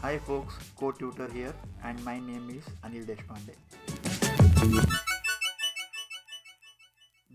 Hi folks, co-tutor here and my name is Anil Deshpande.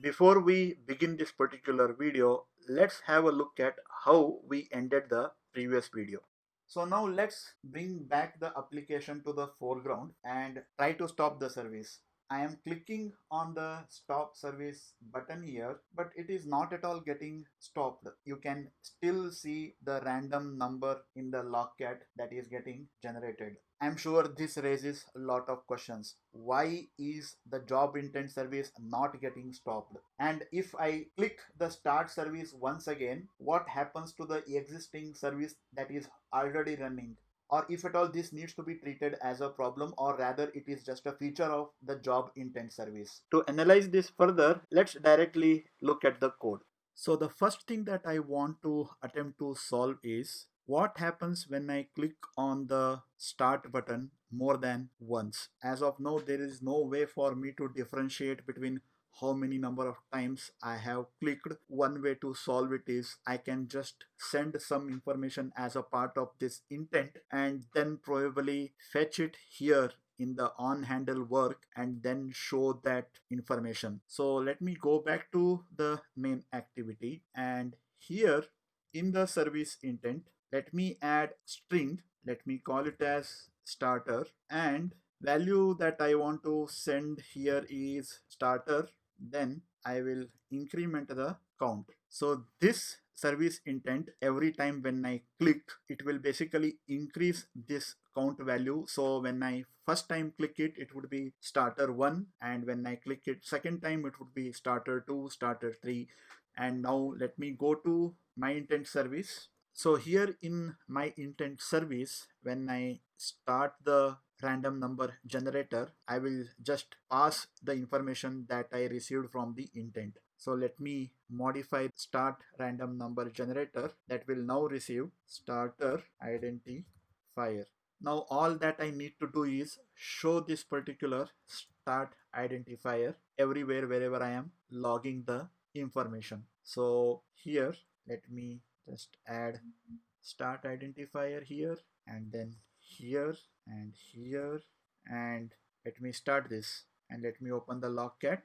Before we begin this particular video, let's have a look at how we ended the previous video. So now let's bring back the application to the foreground and try to stop the service. I am clicking on the stop service button here, but it is not at all getting stopped. You can still see the random number in the logcat that is getting generated. I'm sure this raises a lot of questions. Why is the job intent service not getting stopped? And if I click the start service once again, what happens to the existing service that is already running? Or if at all this needs to be treated as a problem, or rather it is just a feature of the job intent service. To analyze this further, let's directly look at the code. So the first thing that I want to attempt to solve is what happens when I click on the start button more than once. As of now, there is no way for me to differentiate between how many number of times I have clicked. One way to solve it is I can just send some information as a part of this intent and then probably fetch it here in the on handle work and then show that information. So let me go back to the main activity, and here in the service intent, let me add string. Let me call it as starter, and value that I want to send here is starter. Then I will increment the count. So this service intent, every time when I click, it will basically increase this count value. So when I first time click it, it would be starter 1, and when I click it second time, it would be starter 2, starter 3. And now let me go to my intent service. So here in my intent service, when I start the random number generator, I will just pass the information that I received from the intent. So let me modify start random number generator, that will now receive starter identifier. Now all that I need to do is show this particular start identifier everywhere wherever I am logging the information. So here let me just add start identifier here, and then here and here, and let me start this and let me open the logcat.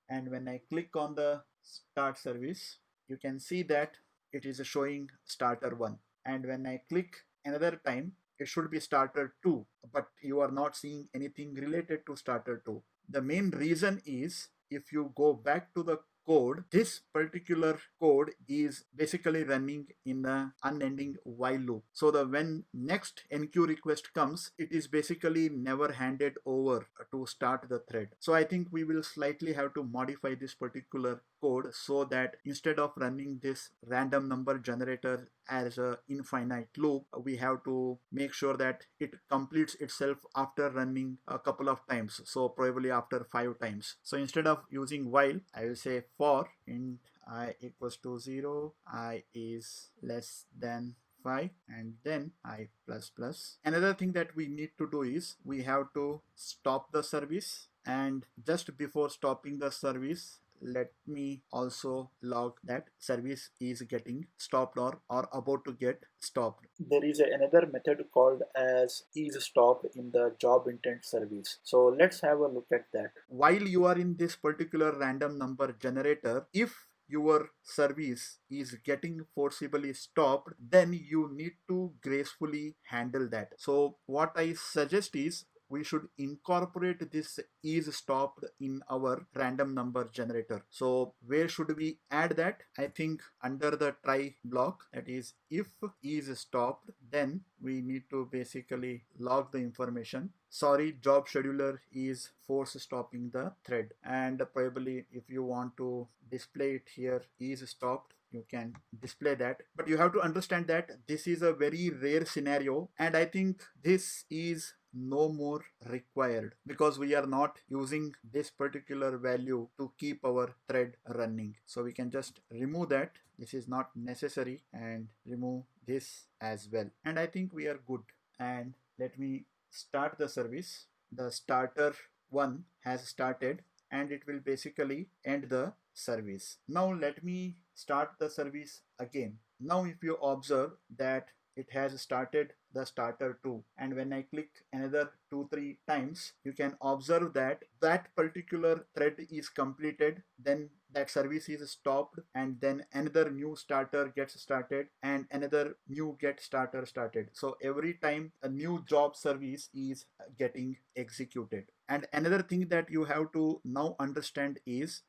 And when I click on the start service, you can see that it is showing starter 1, and when I click another time, it should be starter 2, but you are not seeing anything related to starter 2. The main reason is, if you go back to the code, this particular code is basically running in the unending while loop. So the when next enqueue request comes, it is basically never handed over to start the thread. So I think we will slightly have to modify this particular code so that instead of running this random number generator as a infinite loop, we have to make sure that it completes itself after running a couple of times, so probably after 5 times. So instead of using while, I will say for int I equals to 0, I is less than 5, and then I plus plus. Another thing that we need to do is we have to stop the service, and just before stopping the service, let me also log that service is getting stopped or about to get stopped. There is another method called as is stopped in the job intent service. So let's have a look at that. While you are in this particular random number generator, if your service is getting forcibly stopped, then you need to gracefully handle that. So what I suggest is we should incorporate this is stopped in our random number generator. So where should we add that? I think under the try block, that is if is stopped, then we need to basically log the information. Sorry, job scheduler is force stopping the thread, and probably if you want to display it here is stopped, you can display that. But you have to understand that this is a very rare scenario, and I think this is no more required because we are not using this particular value to keep our thread running. So we can just remove that. This is not necessary, and remove this as well. And I think we are good. And let me start the service. The starter 1 has started, and it will basically end the service. Now let me start the service again. Now if you observe that it has started the starter 2, and when I click another 2-3 times, you can observe that that particular thread is completed, then that service is stopped, and then another new starter gets started and another new get starter started. So every time a new job service is getting executed. And another thing that you have to now understand is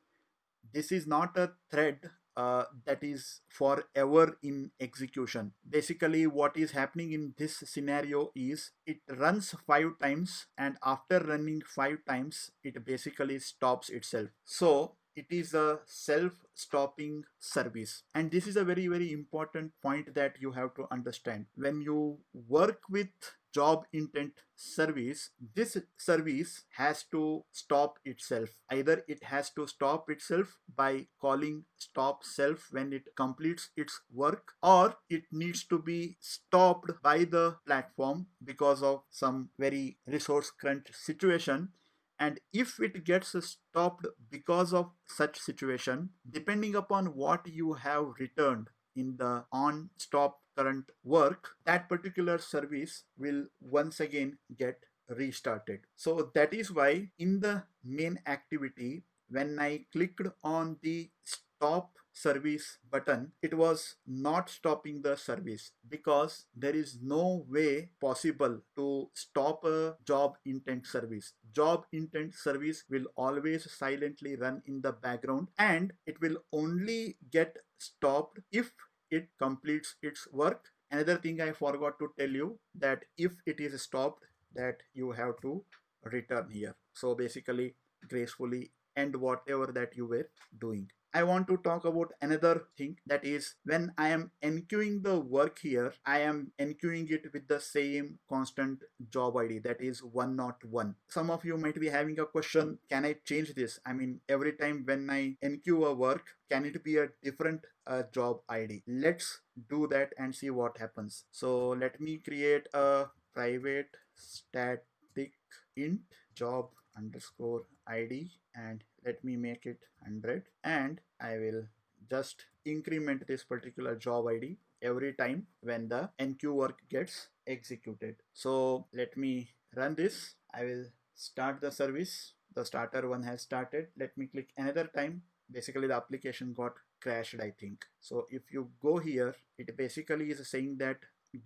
this is not a thread that is forever in execution. Basically, what is happening in this scenario is it runs 5 times, and after running 5 times, it basically stops itself. So it is a self-stopping service, and this is a very, very important point that you have to understand. When you work with job intent service, this service has to stop itself. Either it has to stop itself by calling stop self when it completes its work, or it needs to be stopped by the platform because of some very resource crunch situation. And if it gets stopped because of such situation, depending upon what you have returned in the on stop current work, that particular service will once again get restarted. So that is why in the main activity, when I clicked on the stop service button, it was not stopping the service, because there is no way possible to stop a job intent service. Job intent service will always silently run in the background, and it will only get stopped if it completes its work. Another thing I forgot to tell you, that if it is stopped, that you have to return here. So basically gracefully end whatever that you were doing. I want to talk about another thing, that is when I am enqueuing the work here, I am enqueuing it with the same constant job ID, that is 101. Some of you might be having a question, can I change this? I mean, every time when I enqueue a work, can it be a different job ID? Let's do that and see what happens. So let me create a private static int job underscore ID, and let me make it 100, and I will just increment this particular job ID every time when the enqueue work gets executed. So let me run this. I will start the service. The starter one has started. Let me click another time. Basically the application got crashed, I think. So if you go here, it basically is saying that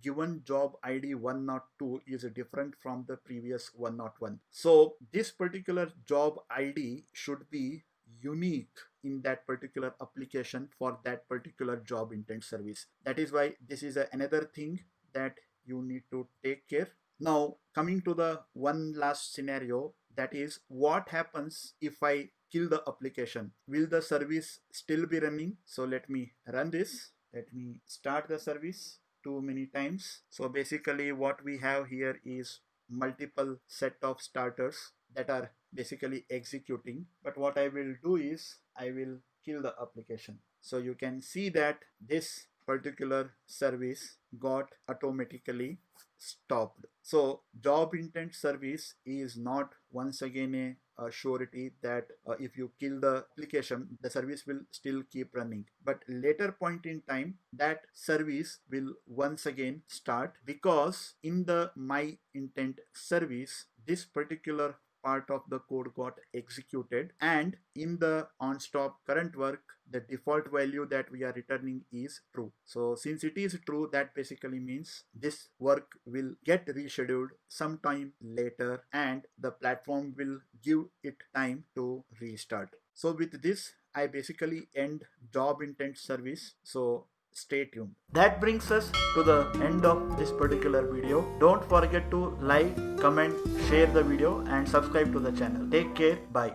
given job ID 102 is different from the previous 101. So this particular job ID should be unique in that particular application for that particular job intent service. That is why this is another thing that you need to take care. Now coming to the one last scenario, that is what happens if I kill the application. Will the service still be running? So let me run this. Let me start the service too many times. So basically what we have here is multiple set of starters that are basically executing. But what I will do is I will kill the application. So you can see that this particular service got automatically stopped. So job intent service is not once again a surety that if you kill the application, the service will still keep running. But later point in time, that service will once again start, because in the my intent service, this particular part of the code got executed, and in the on stop current work, the default value that we are returning is true. So since it is true, that basically means this work will get rescheduled sometime later, and the platform will give it time to restart. So with this, I basically end job intent service. So stay tuned. That brings us to the end of this particular video. Don't forget to like, comment, share the video and subscribe to the channel. Take care. Bye.